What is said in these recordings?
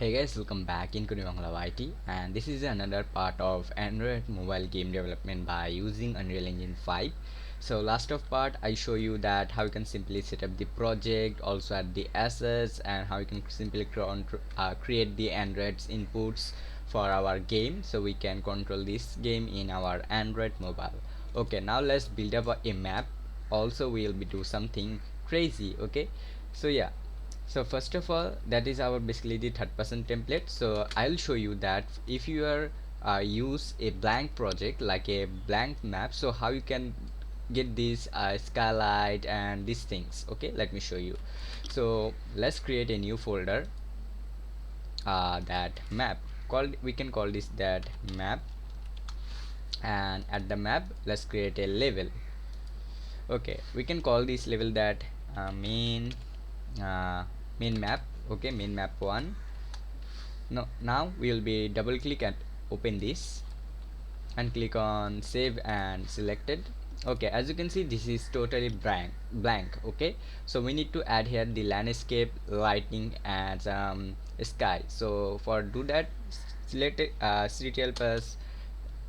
Hey guys, welcome back in Kunimangala YT, and this is another part of Android mobile game development by using Unreal Engine 5. So last of part I show you that how you can simply set up the project, also add the assets, and how you can simply create the Android's inputs for our game so we can control this game in our Android mobile. Okay, now let's build up a map. Also we'll be do something crazy. Okay, so yeah, so first of all, that is our basically the third person template. So I'll show you that if you are use a blank project like a blank map, so how you can get this skylight and these things. Okay, let me show you. So let's create a new folder, that map called, we can call this that map, and at the map let's create a level. Okay, we can call this level that uh, main map. Okay, main map 1. No, now we will be double click and open this and click on save and selected. Okay, as you can see this is totally blank. Okay, so we need to add here the landscape, lighting, and sky. So for do that, select Ctrl plus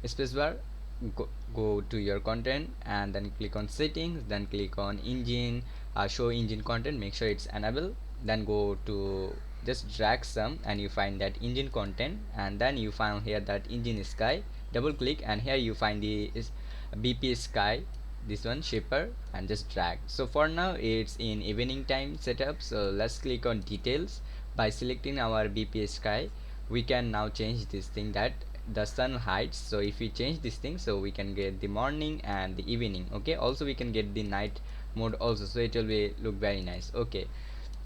spacebar, go to your content and then click on settings, then click on engine, show engine content, make sure it's enabled, then go to just drag some and you find that engine content, and then you find here that engine sky, double click and here you find the BP sky, this one shaper, and just drag. So for now it's in evening time setup, so let's click on details. By selecting our BP sky, we can now change this thing that the sun hides. So if we change this thing, so we can get the morning and the evening. Okay, also we can get the night mode also, so it will be look very nice. Okay,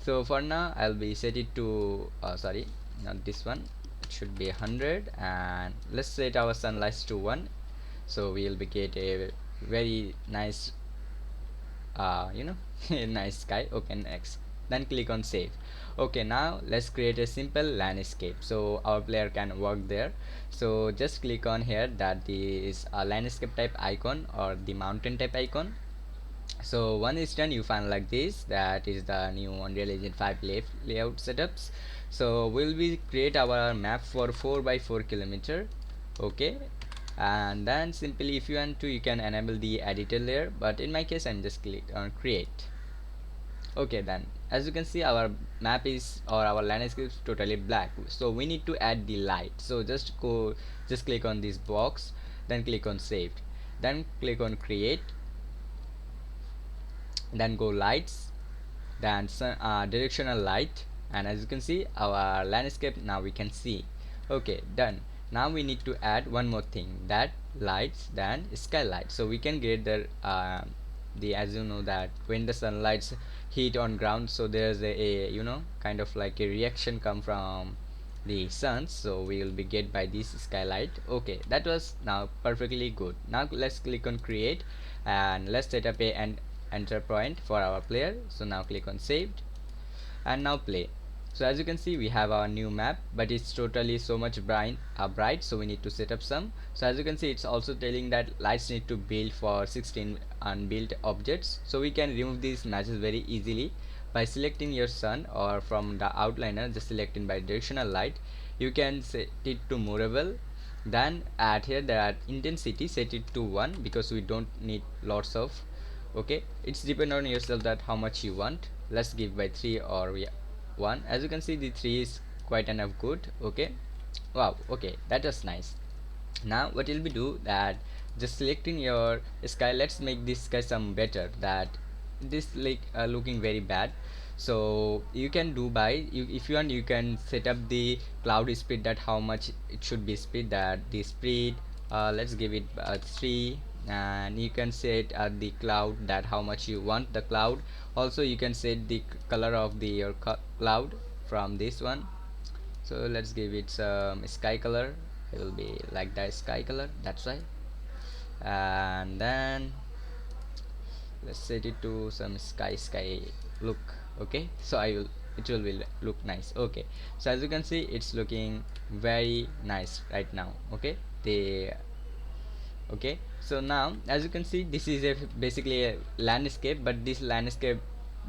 so for now I'll be set it to sorry, not this one, it should be 100, and let's set our sunlight to 1, so we'll be get a very nice a nice sky. Okay, next, then click on save. Okay, now let's create a simple landscape so our player can work there. So just click on here that is a landscape type icon or the mountain type icon. So one is done, you find like this, that is the new Unreal Engine 5 layout setups. So we'll be create our map for 4 by 4 kilometer. Okay, and then simply if you want to, you can enable the editor layer, but in my case I'm just click on create. Okay, then as you can see our map is, or our landscape is totally black, so we need to add the light. So just click on this box, then click on saved, then click on create, then go lights, then directional light, and as you can see our landscape now we can see. Okay, done. Now we need to add one more thing, that lights, then skylight, so we can get the as you know that when the sunlights hit on ground, so there's a kind of like a reaction come from the sun, so we will be get by this skylight. Okay, that was now perfectly good. Now let's click on create and let's set up a an enter point for our player. So now click on saved and now play. So as you can see we have our new map, but it's totally so much bright, so we need to set up some. So as you can see it's also telling that lights need to build for 16 unbuilt objects, so we can remove these matches very easily by selecting your sun, or from the outliner just selecting by directional light. You can set it to movable, then add here that intensity set it to 1 because we don't need lots of. Okay, it's depend on yourself that how much you want. Let's give by 3 or 1. As you can see the 3 is quite enough good. Okay, wow, okay, that was nice. Now what will be do that, just selecting your sky, let's make this sky some better, that this like looking very bad. So you can do by if you want, you can set up the cloud speed, that how much it should be speed, that the speed, let's give it 3, and you can set the cloud, that how much you want the cloud. Also you can set the color of the your cloud from this one. So let's give it some sky color, it will be like that sky color, that's why. And then let's set it to some sky look. Okay, so I will, it will be look nice. Okay, so as you can see it's looking very nice right now. Okay, the okay, so now as you can see this is a basically a landscape, but this landscape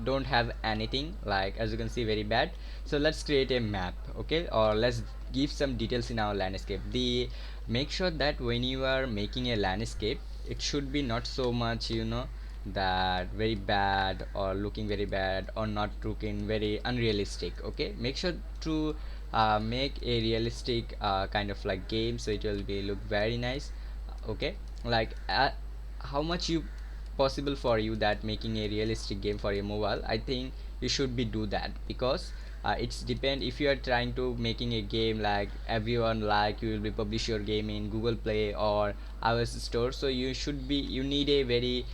don't have anything, like as you can see, very bad. So let's create a map, okay, or let's give some details in our landscape. The make sure that when you are making a landscape, it should be not so much, you know, that very bad or looking very bad or not looking very unrealistic. Okay, make sure to make a realistic kind of like game, so it will be look very nice. Okay, like how much you possible for you that making a realistic game for a mobile, I think you should be do that, because it's depend if you are trying to making a game like everyone like you will be publish your game in Google Play or iOS store, so you should be, you need a very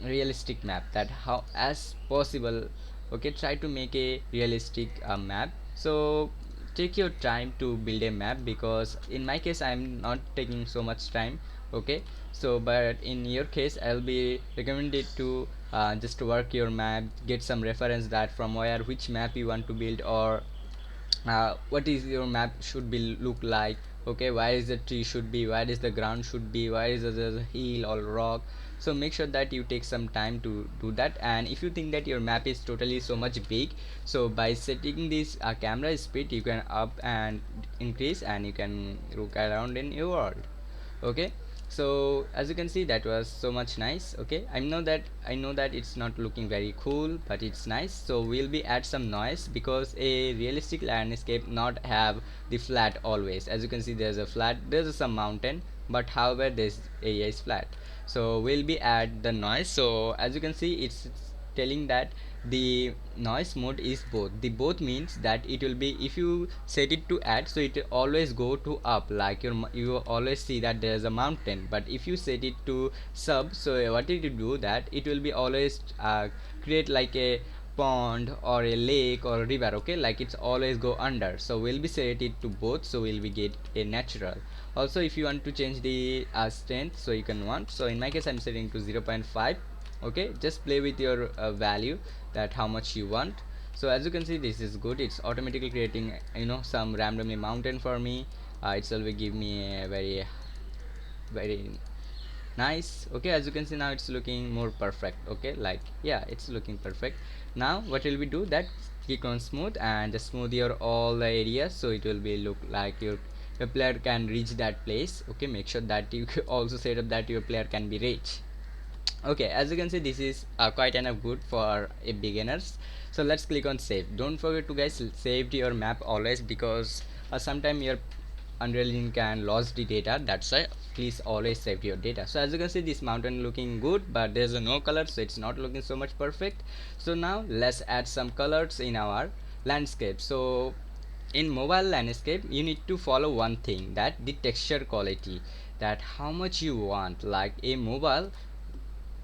realistic map, that how as possible. Okay, try to make a realistic map. So take your time to build a map, because in my case I'm not taking so much time. Okay, so but in your case I'll be recommended to just work your map, get some reference that from where which map you want to build, or what is your map should be look like. Okay, where is the tree should be, where is the ground should be, where is the hill or rock. So make sure that you take some time to do that. And if you think that your map is totally so much big, so by setting this camera speed, you can up and increase, and you can look around in your world. Okay, so as you can see, that was so much nice. Okay, I know that it's not looking very cool, but it's nice. So we'll be add some noise, because a realistic landscape not have the flat always. As you can see, there's a flat, there's some mountain, but however this area is flat. So we'll be add the noise. So as you can see, it's telling that the noise mode is both. The both means that it will be, if you set it to add, so it will always go to up, like you always see that there's a mountain. But if you set it to sub, so what it will do, that it will be always create like a pond or a lake or a river. Okay, like it's always go under. So we'll be set it to both, so we'll be get a natural. Also, if you want to change the strength, so you can want, so in my case I'm setting to 0.5. Okay, just play with your value, that how much you want. So as you can see, this is good, it's automatically creating, you know, some randomly mountain for me. It will give me a very nice. Okay, as you can see, now it's looking more perfect. Okay, like yeah, it's looking perfect. Now what will we do, that click on smooth and just smooth your all the areas, so it will be look like your player can reach that place. Okay, make sure that you also set up that your player can be reach. Okay, as you can see, this is quite enough good for a beginners. So let's click on save. Don't forget to guys save your map always, because sometime your Unreal Engine can lose the data, that's why please always save your data. So as you can see, this mountain looking good, but there's no color, so it's not looking so much perfect. So now let's add some colors in our landscape. So in mobile landscape, you need to follow one thing, that the texture quality, that how much you want. Like a mobile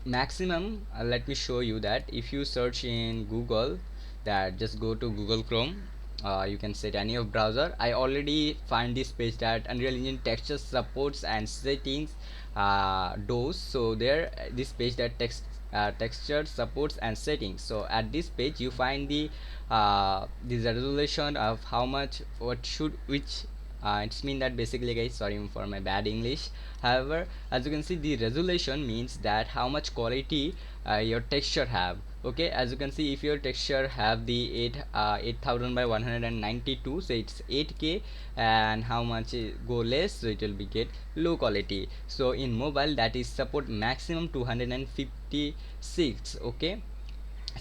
maximum, let me show you that. If you search in Google, that just go to Google Chrome, you can set any of browser. I already find this page that Unreal Engine texture supports and settings DOS. So there this page that texture supports and settings. So at this page you find the resolution of how much what should which it's mean that basically, guys, sorry for my bad English. However, as you can see, the resolution means that how much quality your texture have. Okay, as you can see, if your texture have the 8000 by 192, so it's 8K, and how much go less, so it will be get low quality. So in mobile, that is support maximum 256. Okay,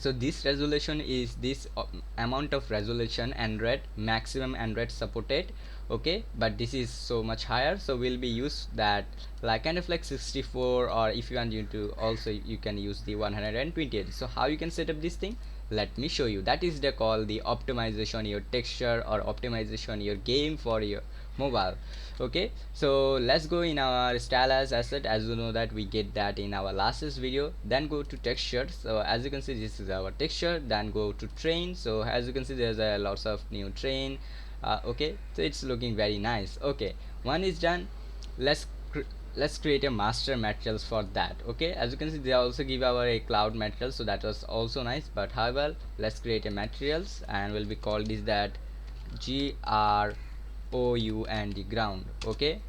so this resolution is this amount of resolution Android maximum Android supported. Okay, but this is so much higher, so we'll be use that like kind of like 64, or if you want you to also you can use the 128. So how you can set up this thing, let me show you. That is the call the optimization your texture, or optimization your game for your mobile. Okay, so let's go in our style as asset. As you know that we get that in our last video. Then go to texture. So as you can see, this is our texture. Then go to train. So as you can see, there's a lots of new train. Okay, so it's looking very nice. Okay, one is done. let's let's create a master materials for that. Okay, as you can see, they also give our a cloud material, so that was also nice. But however, let's create a materials, and will be called is that GROU and the ground. Okay,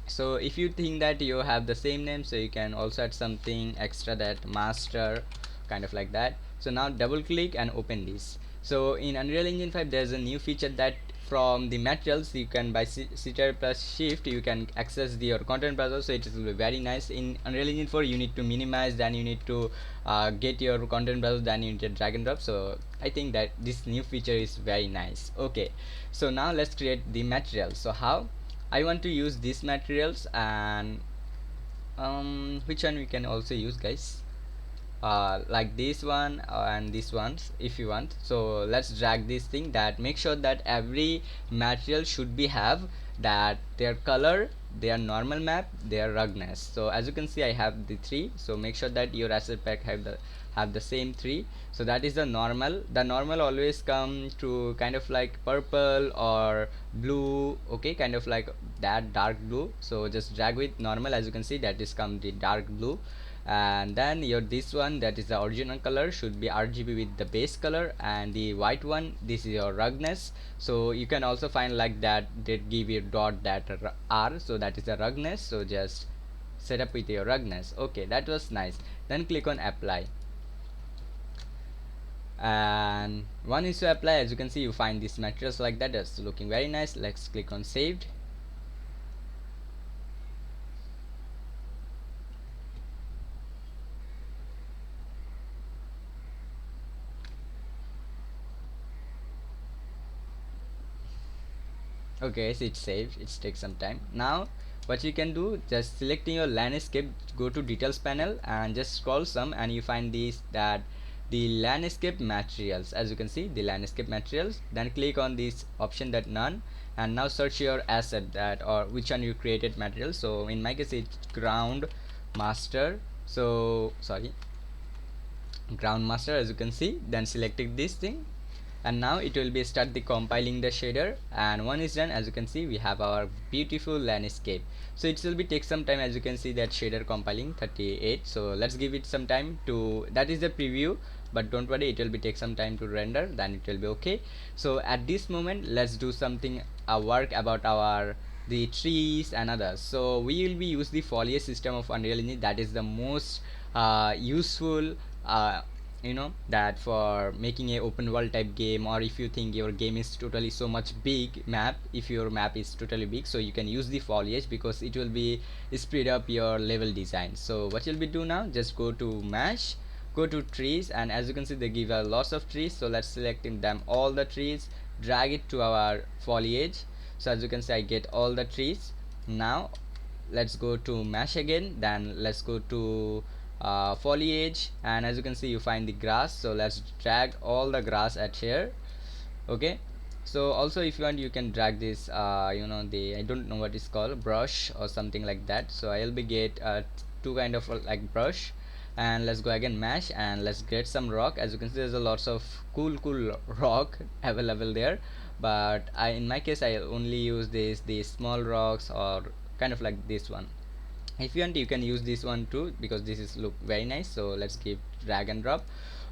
so if you think that you have the same name, so you can also add something extra, that master kind of like that. So now double click and open this. So in Unreal Engine 5 there's a new feature that from the materials you can by Ctrl plus shift you can access your content browser. So it will be very nice. In Unreal Engine 4 you need to minimize, then you need to get your content browser, then you need to drag and drop. So I think that this new feature is very nice. Okay, so now let's create the materials. So how I want to use these materials, and which one we can also use, guys, like this one and this ones if you want. So let's drag this thing, that make sure that every material should be have that their color, their normal map, their ruggedness. So as you can see I have the three, so make sure that your asset pack have the same three. So that is the normal. The normal always come to kind of like purple or blue, okay, kind of like that dark blue. So just drag with normal, as you can see that is come the dark blue. And then your this one, that is the original color, should be RGB with the base color, and the white one, this is your ruggedness. So you can also find like that, they give you dot that R, so that is the ruggedness. So just set up with your ruggedness. Okay, that was nice. Then click on apply, and one is to apply. As you can see you find these materials like that. That's looking very nice. Let's click on saved. Okay, so it's saved. It takes some time. Now what you can do, just selecting your landscape, go to details panel and just scroll some, and you find these, that the landscape materials. As you can see the landscape materials, then click on this option, that none, and now search your asset, that or which one you created material. So in my case it's ground master. So sorry, ground master, as you can see. Then selected this thing, and now it will be start the compiling the shader, and one is done. As you can see we have our beautiful landscape. So it will be take some time. As you can see that shader compiling 38. So let's give it some time to, that is the preview, but don't worry, it will be take some time to render, then it will be okay. So at this moment let's do something work about our the trees and others. So we will be use the foliage system of Unreal Engine. That is the most useful, that for making a open world type game, or if you think your game is totally so much big map, if your map is totally big, so you can use the foliage because it will be speed up your level design. So what you'll be do now, just go to mesh, go to trees, and as you can see they give a lots of trees. So let's select in them all the trees, drag it to our foliage. So as you can see I get all the trees. Now let's go to mesh again, then let's go to foliage, and as you can see you find the grass. So let's drag all the grass at here. Okay, so also if you want you can drag this, the, I don't know what is called, brush or something like that. So I'll be get two kind of like brush, and let's go again mesh, and let's get some rock. As you can see there's a lots of cool rock available there, but in my case I only use these small rocks, or kind of like this one. If you want you can use this one too, because this is look very nice. So let's give drag and drop.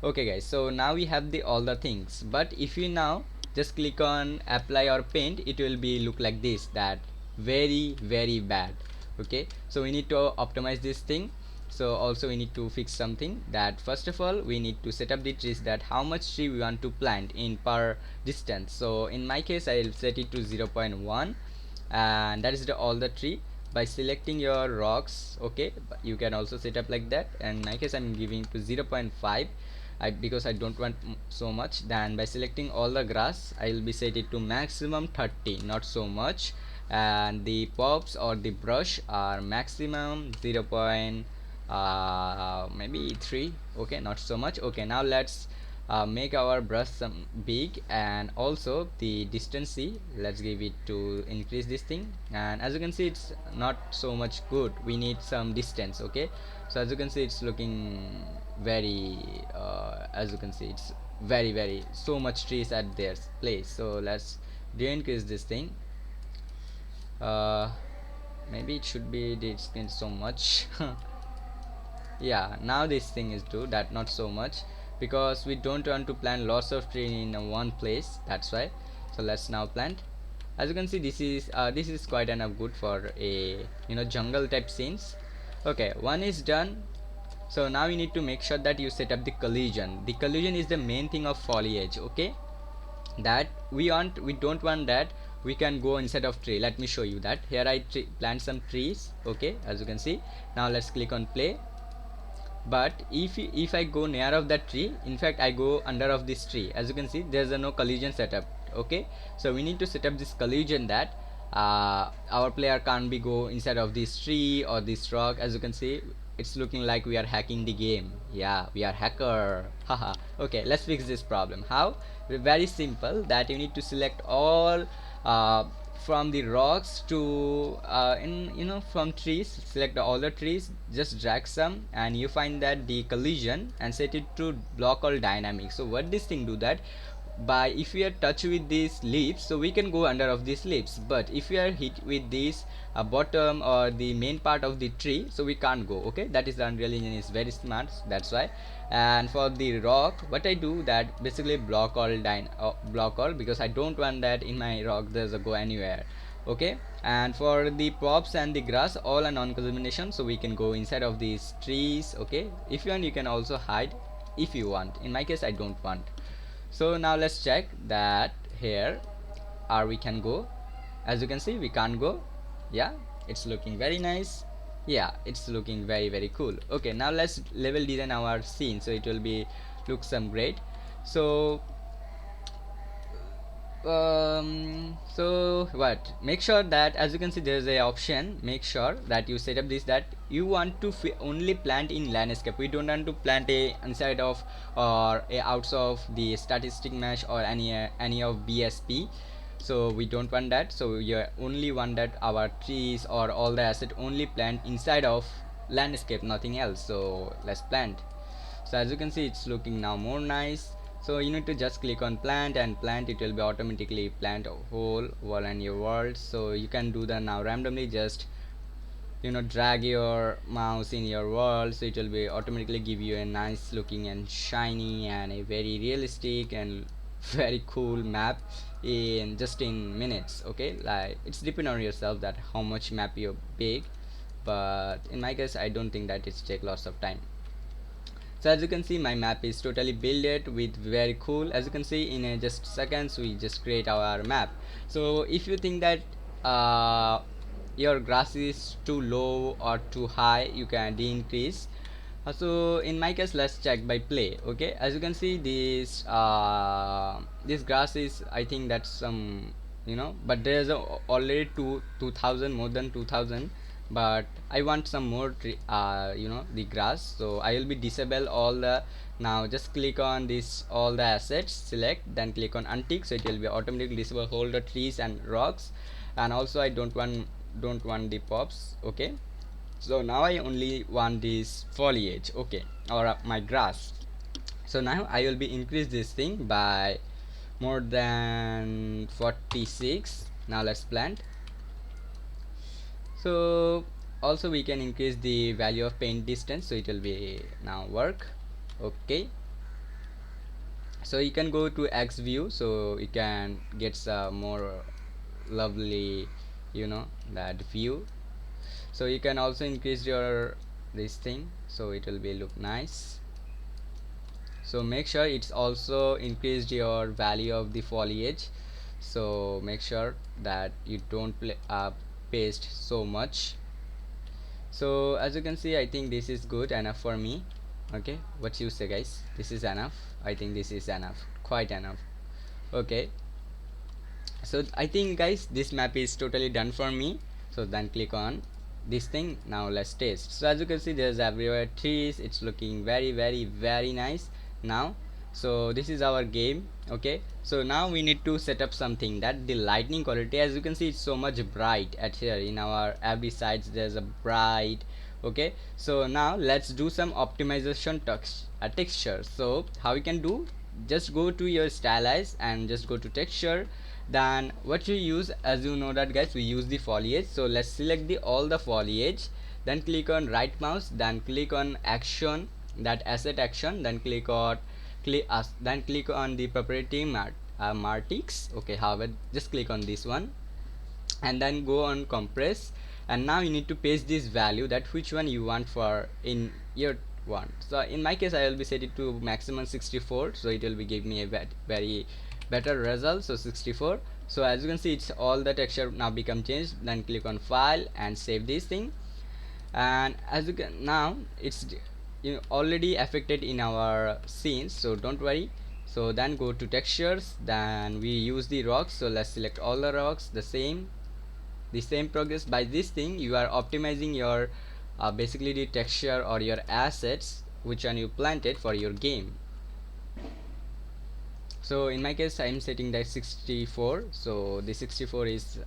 Okay guys, so now we have the all the things, but if you now just click on apply or paint, it will be look like this, that very bad. Okay, so we need to optimize this thing. So also we need to fix something, that first of all we need to set up the trees, that how much tree we want to plant in per distance. So in my case I'll set it to 0.1, and that is all the tree by selecting your rocks. Okay, but you can also set up like that, and in my case I'm giving to 0.5, because I don't want so much. Then by selecting all the grass I will be set it to maximum 30, not so much, and the pops or the brush are maximum 0. Maybe 3. Okay, not so much. Okay, now let's make our brush some big, and also the distance, see, let's give it to increase this thing. And as you can see it's not so much good, we need some distance. Okay, so as you can see it's looking very as you can see it's very so much trees at their place. So let's de-increase this thing. uh, Maybe it should be distance so much. Yeah, now this thing is do that, not so much, because we don't want to plant lots of tree in one place, that's why. So let's now plant. As you can see this is quite enough good for a jungle type scenes. Okay, one is done. So now you need to make sure that you set up the collision. The collision is the main thing of foliage, okay, that we don't want that we can go inside of tree. Let me show you that. Here I plant some trees, okay, as you can see. Now let's click on play. But if I go near of that tree, in fact I go under of this tree, as you can see there's a no collision setup, okay. So we need to set up this collision that our player can't be go inside of this tree or this rock. As you can see, it's looking like we are hacking the game. Yeah, we are hacker, haha. Okay, let's fix this problem. How? Very simple, that you need to select all uh, from the rocks to in you know from trees, select all the trees, just drag some and you find that the collision and set it to block all dynamics. So what this thing do that, by if we are touch with these leaves, so we can go under of these leaves, but if we are hit with this bottom or the main part of the tree, so we can't go, okay. That is the Unreal Engine is very smart, that's why. And for the rock, what I do that basically block all block all, because I don't want that in my rock there's a go anywhere, okay. And for the props and the grass, all are non-collision, so we can go inside of these trees, okay. If you want, you can also hide if you want. In my case I don't want. So now let's check that here or we can go. As you can see, we can't go. Yeah, it's looking very nice. Yeah, it's looking very cool. Okay, now let's level design our scene so it will be look some great. So so what, make sure that, as you can see there's a option, make sure that you set up this, that you want to only plant in landscape. We don't want to plant a inside of or a outs of the statistic mesh or any of BSP. So we don't want that. So you only want that our trees or all the asset only plant inside of landscape, nothing else. So let's plant. So as you can see, it's looking now more nice. So you need to just click on plant and plant, it will be automatically plant a whole wall and your world. So you can do that now randomly, just drag your mouse in your world, so it will be automatically give you a nice looking and shiny and a very realistic and very cool map in just in minutes, okay. Like it's depend on yourself that how much map you're big, but in my case I don't think that it's take lots of time. So as you can see, my map is totally built with very cool. As you can see, in just seconds we just create our map. So if you think that your grass is too low or too high, you can de-increase. So in my case, let's check by play, okay. As you can see, this grass is, I think that's some, but there's already 2000, more than 2000, but I want some more the grass. So I will be disable all the, now just click on this all the assets, select, then click on untick, so it will be automatically disable all the trees and rocks. And also I don't want the pops, okay. So now I only want this foliage, okay, or my grass. So now I will be increase this thing by more than 46. Now let's plant. So also we can increase the value of paint distance, so it will be now work, okay. So you can go to X view, so you can get some more lovely that view. So you can also increase your this thing, so it will be look nice. So make sure it's also increased your value of the foliage, so make sure that you don't paste so much. So as you can see, I think this is good enough for me, okay. What you say, guys? This is enough? I think this is enough, quite enough, okay. So I think, guys, this map is totally done for me. So then click on this thing. Now let's test. So as you can see, there's everywhere trees, it's looking very nice now. So this is our game, okay. So now we need to set up something, that the lightning quality, as you can see, it's so much bright at here in our every sides there's a bright, okay. So now let's do some optimization texture. So how we can do, just go to your stylize and just go to texture. Then what you use, as you know that, guys, we use the foliage. So let's select the all the foliage, then click on right mouse, then click on action, that asset action, then click on then click on the property matrix, okay. However, just click on this one and then go on compress, and now you need to paste this value, that which one you want for in your 1. So in my case I will be set it to maximum 64, so it will be give me a very better result. So 64. So as you can see, it's all the texture now become changed. Then click on file and save this thing. And as you can now, it's already affected in our scenes, so don't worry. So then go to textures, then we use the rocks. So let's select all the rocks the same progress. By this thing you are optimizing your basically the texture or your assets which one you planted for your game. So in my case I'm setting that 64, so the 64 is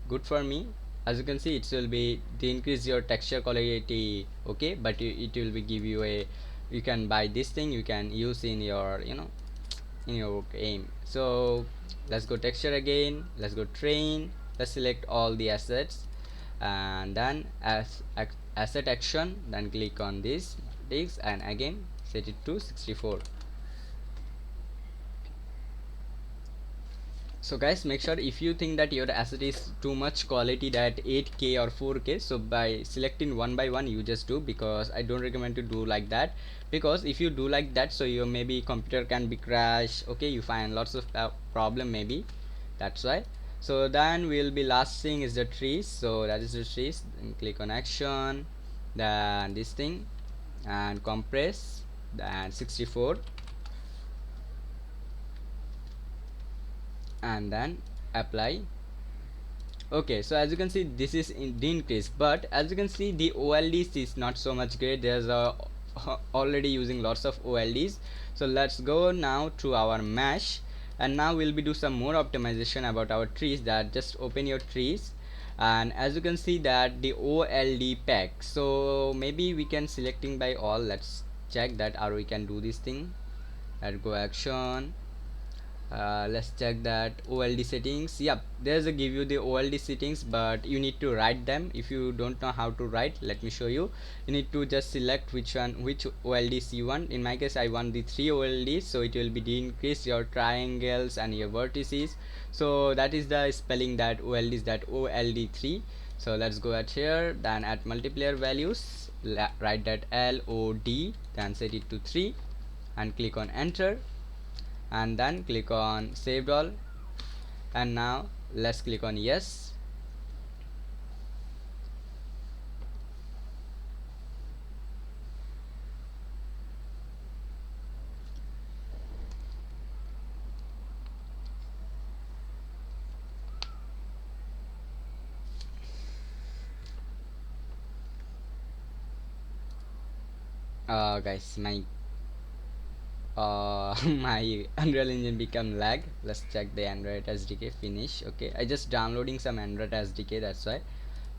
good for me. As you can see, it will be to increase your texture quality, okay, but it will be give you a, you can buy this thing, you can use in your in your game. So let's go texture again, let's go train, let's select all the assets, and then asset action, then click on this and again set it to 64. So guys, make sure if you think that your asset is too much quality, that 8K or 4K, so by selecting one by one you just do, because I don't recommend to do like that, because if you do like that, so your maybe computer can be crash, okay, you find lots of problem maybe, that's why. So then we'll be last thing is the trees, so that is the trees. Then click on action, then this thing, and compress, then 64, and then apply. Okay, so as you can see, this is in the increase, but as you can see, the OLDs is not so much great. There's a already using lots of OLDs. So let's go now to our mesh, and now we'll be do some more optimization about our trees. That just open your trees, and as you can see that the OLD pack, so maybe we can selecting by all. Let's check that, or we can do this thing. Let's go action, let's check that OLD settings. Yep, there's a give you the OLD settings, but you need to write them. If you don't know how to write, let me show you. You need to just select which OLDs you want. In my case I want the 3 OLDs, so it will be increase your triangles and your vertices. So that is the spelling that OLD is that OLD3. So let's go at here, then at multiplier values, write that LOD, then set it to 3 and click on enter, and then click on saved all, and now let's click on yes. Guys, my my Unreal Engine become lag. Let's check the Android SDK finish. Okay, I just downloading some Android SDK, that's why.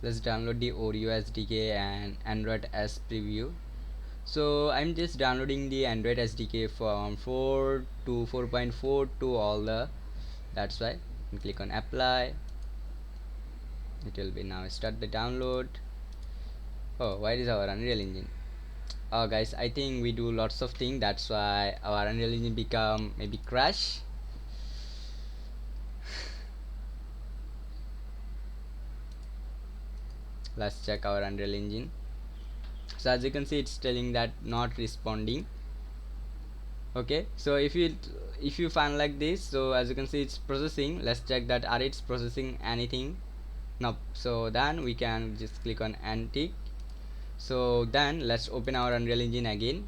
Let's download the Oreo SDK and Android S preview. So I'm just downloading the Android SDK from 4 to 4.4 to all the, that's why. And click on apply. It will be now start the download. Oh, why is our Unreal Engine? Oh guys, I think we do lots of things, that's why our Unreal Engine become maybe crash. Let's check our Unreal Engine. So as you can see, it's telling that not responding. Okay, so if you find like this, so as you can see it's processing. Let's check that are it's processing anything. Nope. So then we can just click on antique. So then let's open our Unreal Engine again.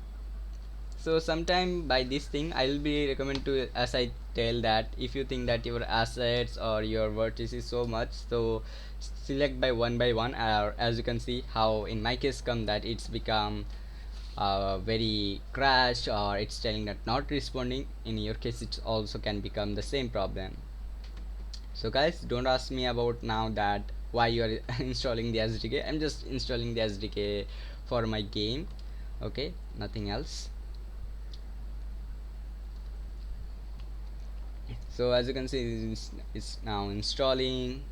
So sometime by this thing I will be recommend to, as I tell, that if you think that your assets or your vertices is so much, so select by one, or as you can see how in my case come that it's become very crash, or it's telling that not responding. In your case it also can become the same problem. So guys, don't ask me about now that why you are installing the SDK. I'm just installing the SDK for my game, okay, nothing else. So as you can see, it's now installing.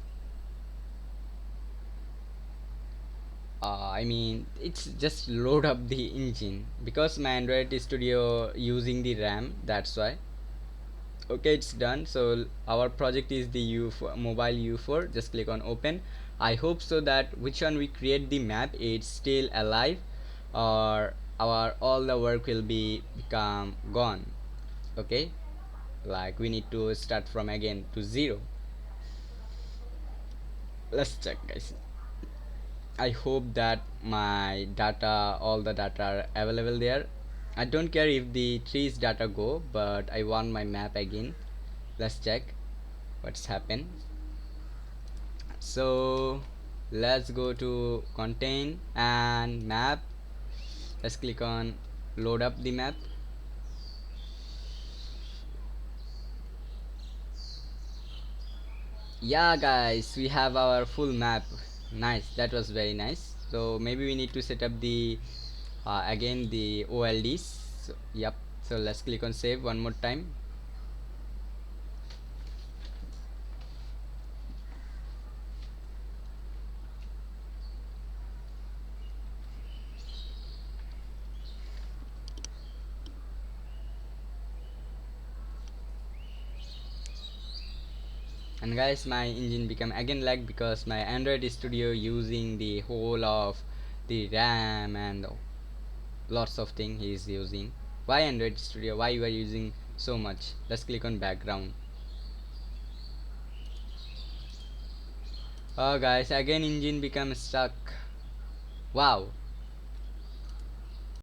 I mean, it's just load up the engine, because my Android Studio using the RAM, that's why. Okay, it's done. So our project is the U4, mobile U4. Just click on open. I hope so that which one we create the map, it's still alive, or our all the work will be become gone. Okay, like we need to start from again to zero. Let's check, guys. I hope that my data, all the data are available there. I don't care if the trees data go, but I want my map again. Let's check what's happened. So let's go to contain and map. Let's click on load up the map. Yeah, guys, we have our full map. Nice, that was very nice. So maybe we need to set up the again the olds. So, yep, so let's click on save one more time. And guys, my engine become again lag because my Android Studio using the whole of the RAM and lots of thing he is using. Why Android Studio, why you are using so much? Let's click on background. Oh guys, again engine become stuck. Wow,